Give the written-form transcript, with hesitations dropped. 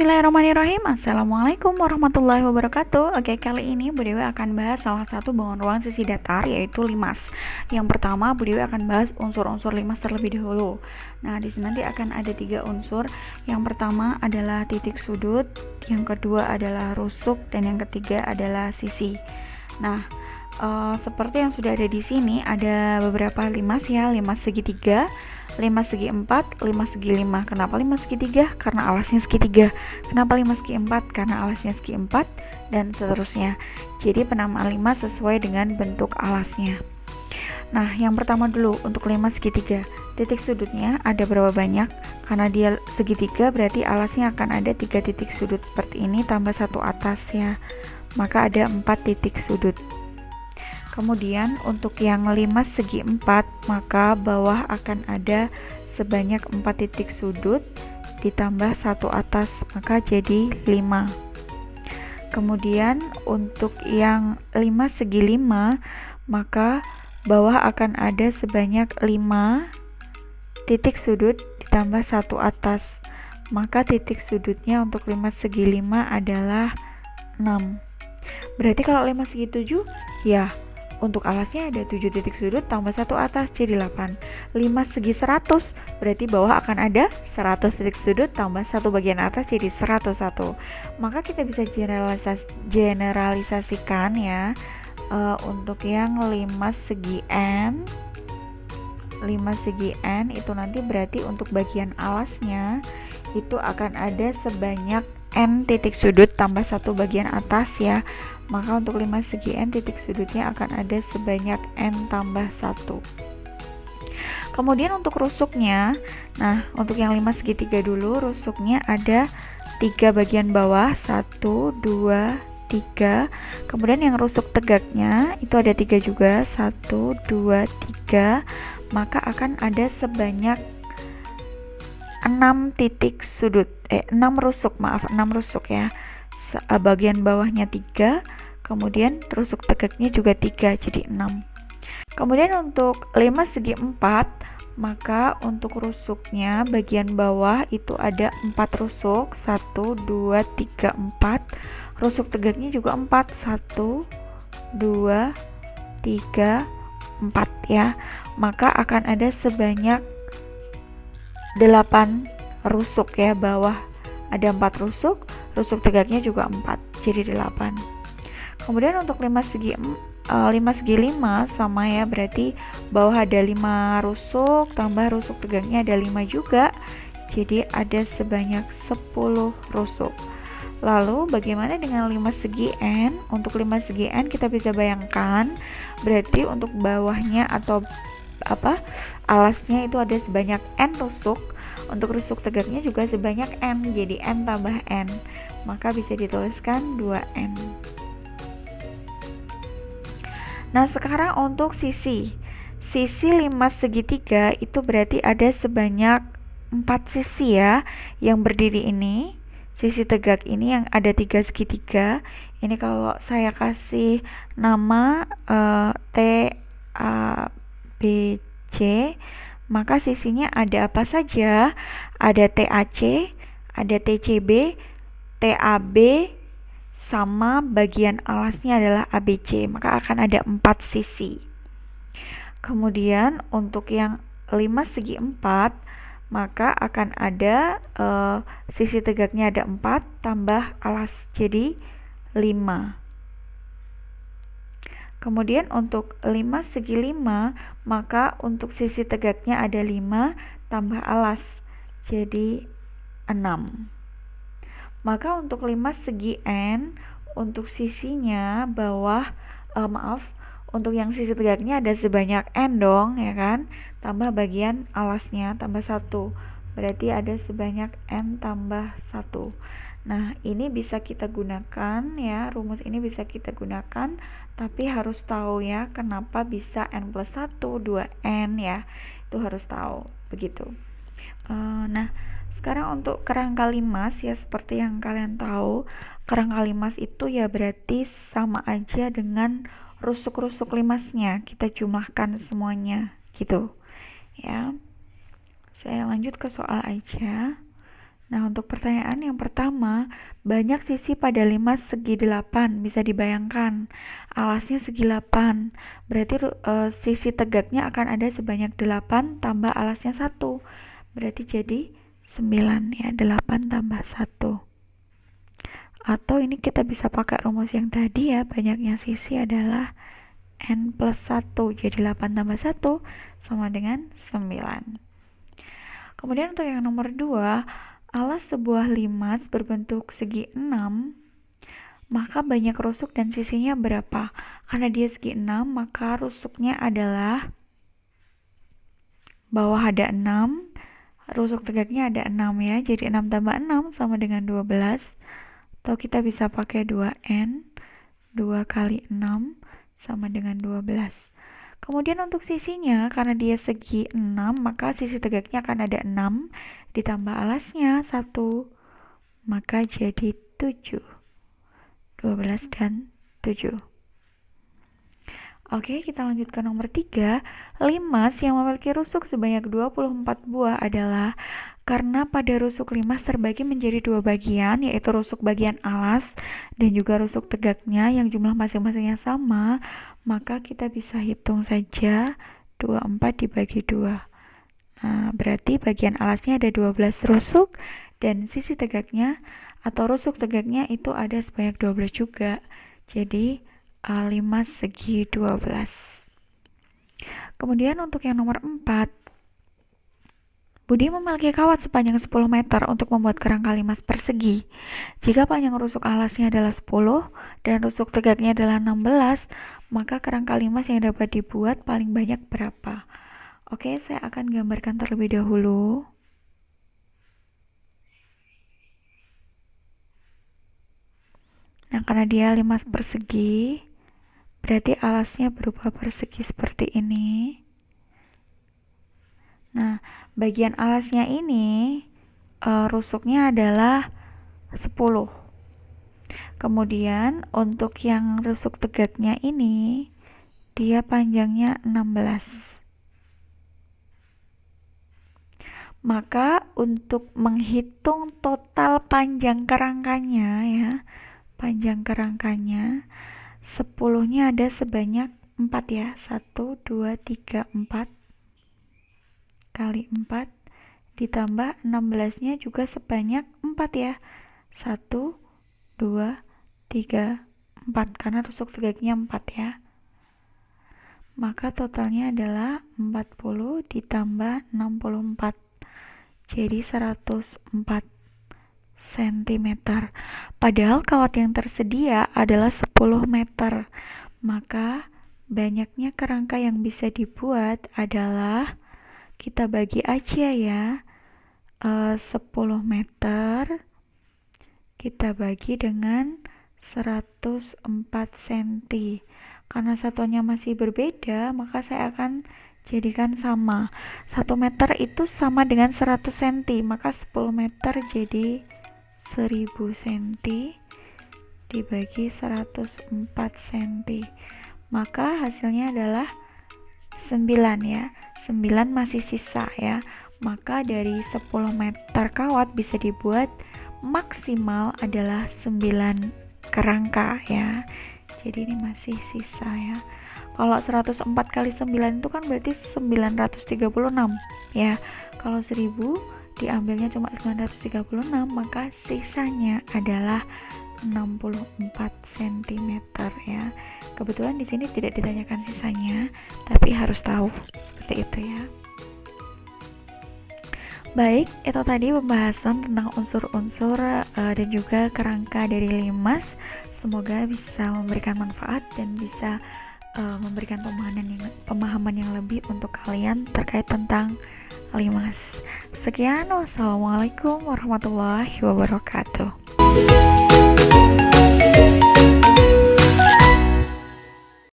Bismillahirrahmanirrahim. Assalamualaikum warahmatullahi wabarakatuh. Oke, kali ini Bu Dewi akan bahas salah satu bangun ruang sisi datar, yaitu limas. Yang pertama, Bu Dewi akan bahas unsur-unsur limas terlebih dahulu. Nah, di sini nanti akan ada 3 unsur. Yang pertama adalah titik sudut, yang kedua adalah rusuk, dan yang ketiga adalah sisi. Nah, seperti yang sudah ada di sini, ada beberapa limas ya, limas segitiga, limas segi 4, limas segi 5. Kenapa limas segitiga? Karena alasnya segitiga. Kenapa limas segi 4? Karena alasnya segi 4, dan seterusnya. Jadi penamaan limas sesuai dengan bentuk alasnya. Nah, yang pertama dulu untuk limas segitiga. Titik sudutnya ada berapa banyak? Karena dia segitiga berarti alasnya akan ada 3 titik sudut seperti ini tambah 1 atas ya. Maka ada 4 titik sudut. Kemudian untuk yang limas segi 4, maka bawah akan ada sebanyak 4 titik sudut ditambah 1 atas, maka jadi 5. Kemudian untuk yang limas segi 5, maka bawah akan ada sebanyak 5 titik sudut ditambah 1 atas, maka titik sudutnya untuk limas segi 5 adalah 6. Berarti kalau limas segi 7, ya untuk alasnya ada 7 titik sudut tambah 1 atas jadi 8. Limas segi 100 berarti bawah akan ada 100 titik sudut tambah 1 bagian atas jadi 101. Maka kita bisa generalisasikan ya, untuk yang limas segi n. Limas segi n itu nanti berarti untuk bagian alasnya itu akan ada sebanyak n titik sudut tambah 1 bagian atas ya. Maka untuk limas segi n titik sudutnya akan ada sebanyak n tambah 1. Kemudian untuk rusuknya, nah untuk yang limas segitiga dulu, rusuknya ada 3 bagian bawah, 1, 2, 3. Kemudian yang rusuk tegaknya itu ada 3 juga, 1, 2, 3. Maka akan ada sebanyak 6 titik sudut, 6 rusuk ya. Bagian bawahnya 3, kemudian rusuk tegaknya juga 3, jadi 6. Kemudian untuk limas segi 4, maka untuk rusuknya bagian bawah itu ada 4 rusuk, 1, 2, 3, 4. Rusuk tegaknya juga 4, 1, 2, 3, 4 ya. Maka akan ada sebanyak 8 rusuk ya, bawah ada 4 rusuk, rusuk tegaknya juga 4, jadi 8. Kemudian untuk limas segi 5 sama ya, berarti bawah ada 5 rusuk tambah rusuk tegaknya ada 5 juga, jadi ada sebanyak 10 rusuk. Lalu bagaimana dengan limas segi n? Untuk limas segi n kita bisa bayangkan berarti untuk bawahnya atau alasnya itu ada sebanyak n rusuk. Untuk rusuk tegaknya juga sebanyak n, jadi n tambah n, maka bisa dituliskan 2n. Nah, sekarang untuk sisi limas segitiga itu berarti ada sebanyak 4 sisi ya yang berdiri ini. Sisi tegak ini yang ada 3 segitiga. Ini kalau saya kasih nama T, A, B, C, maka sisinya ada apa saja? Ada TAC, ada TCB, TAB, sama bagian alasnya adalah ABC, maka akan ada 4 sisi. Kemudian untuk yang limas segi 4, maka akan ada sisi tegaknya ada 4 tambah alas jadi 5. Kemudian untuk limas segi 5, maka untuk sisi tegaknya ada 5 tambah alas jadi 6. Maka untuk limas segi n, untuk sisinya bawah, untuk yang sisi tegaknya ada sebanyak n dong ya kan, tambah bagian alasnya tambah 1, berarti ada sebanyak n tambah 1. Nah, ini bisa kita gunakan ya, rumus ini bisa kita gunakan, tapi harus tahu ya kenapa bisa n plus 1, 2n ya, itu harus tahu, begitu. Nah, sekarang untuk kerangka limas ya, seperti yang kalian tahu, kerangka limas itu ya berarti sama aja dengan rusuk-rusuk limasnya, kita jumlahkan semuanya gitu ya. Saya lanjut ke soal aja. Nah, untuk pertanyaan yang pertama, banyak sisi pada limas segi 8, bisa dibayangkan. Alasnya segi 8, berarti sisi tegaknya akan ada sebanyak 8 tambah alasnya 1. Berarti jadi 9 ya, 8 tambah 1. Atau ini kita bisa pakai rumus yang tadi ya, banyaknya sisi adalah n plus 1. Jadi 8 tambah 1 sama dengan 9. Kemudian untuk yang nomor 2, alas sebuah limas berbentuk segi 6, maka banyak rusuk dan sisinya berapa? Karena dia segi 6, maka rusuknya adalah bawah ada 6, rusuk tegaknya ada 6 ya. Jadi 6 tambah 6 sama dengan 12. Atau kita bisa pakai 2n, 2 kali 6 sama dengan 12. Kemudian untuk sisinya, karena dia segi 6, maka sisi tegaknya akan ada 6, ditambah alasnya 1, maka jadi 7. 12 dan 7. Oke, kita lanjut ke nomor 3. Limas yang memiliki rusuk sebanyak 24 buah adalah karena pada rusuk limas terbagi menjadi 2 bagian, yaitu rusuk bagian alas dan juga rusuk tegaknya yang jumlah masing-masingnya sama, maka kita bisa hitung saja 24 dibagi 2. Nah, berarti bagian alasnya ada 12 rusuk dan sisi tegaknya atau rusuk tegaknya itu ada sebanyak 12 juga. Jadi 5 segi 12. Kemudian untuk yang nomor 4, Budi memiliki kawat sepanjang 10 meter untuk membuat kerangka limas persegi. Jika panjang rusuk alasnya adalah 10 dan rusuk tegaknya adalah 16, maka kerangka limas yang dapat dibuat paling banyak berapa? Oke, saya akan gambarkan terlebih dahulu. Nah, karena dia limas persegi, berarti alasnya berupa persegi seperti ini. Nah, bagian alasnya ini rusuknya adalah 10. Kemudian untuk yang rusuk tegaknya ini, dia panjangnya 16. Maka untuk menghitung total panjang kerangkanya ya, panjang kerangkanya 10-nya ada sebanyak 4 ya. 1, 2, 3, 4 kali 4 ditambah 16-nya juga sebanyak 4 ya. 1, 2, 3, 4 karena rusuk tegaknya 4 ya. Maka totalnya adalah 40 ditambah 64. Jadi 104 cm. Padahal kawat yang tersedia adalah 10 meter. Maka banyaknya kerangka yang bisa dibuat adalah, kita bagi aja ya, 10 meter kita bagi dengan 104 cm. Karena satunya masih berbeda, maka saya akan jadikan sama. 1 meter itu sama dengan 100 cm, maka 10 meter jadi 1000 cm dibagi 104 cm. Maka hasilnya adalah 9 ya. 9 masih sisa ya. Maka dari 10 meter kawat bisa dibuat maksimal adalah 9 kerangka ya. Jadi ini masih sisa ya. Kalau 104 kali 9 itu kan berarti 936 ya. Kalau 1000 diambilnya cuma 936, maka sisanya adalah 64 cm ya. Kebetulan di sini tidak ditanyakan sisanya, tapi harus tahu seperti itu ya. Baik, itu tadi pembahasan tentang unsur-unsur dan juga kerangka dari limas. Semoga bisa memberikan manfaat dan bisa memberikan pemahaman yang lebih untuk kalian terkait tentang limas. Sekian, wassalamualaikum warahmatullahi wabarakatuh.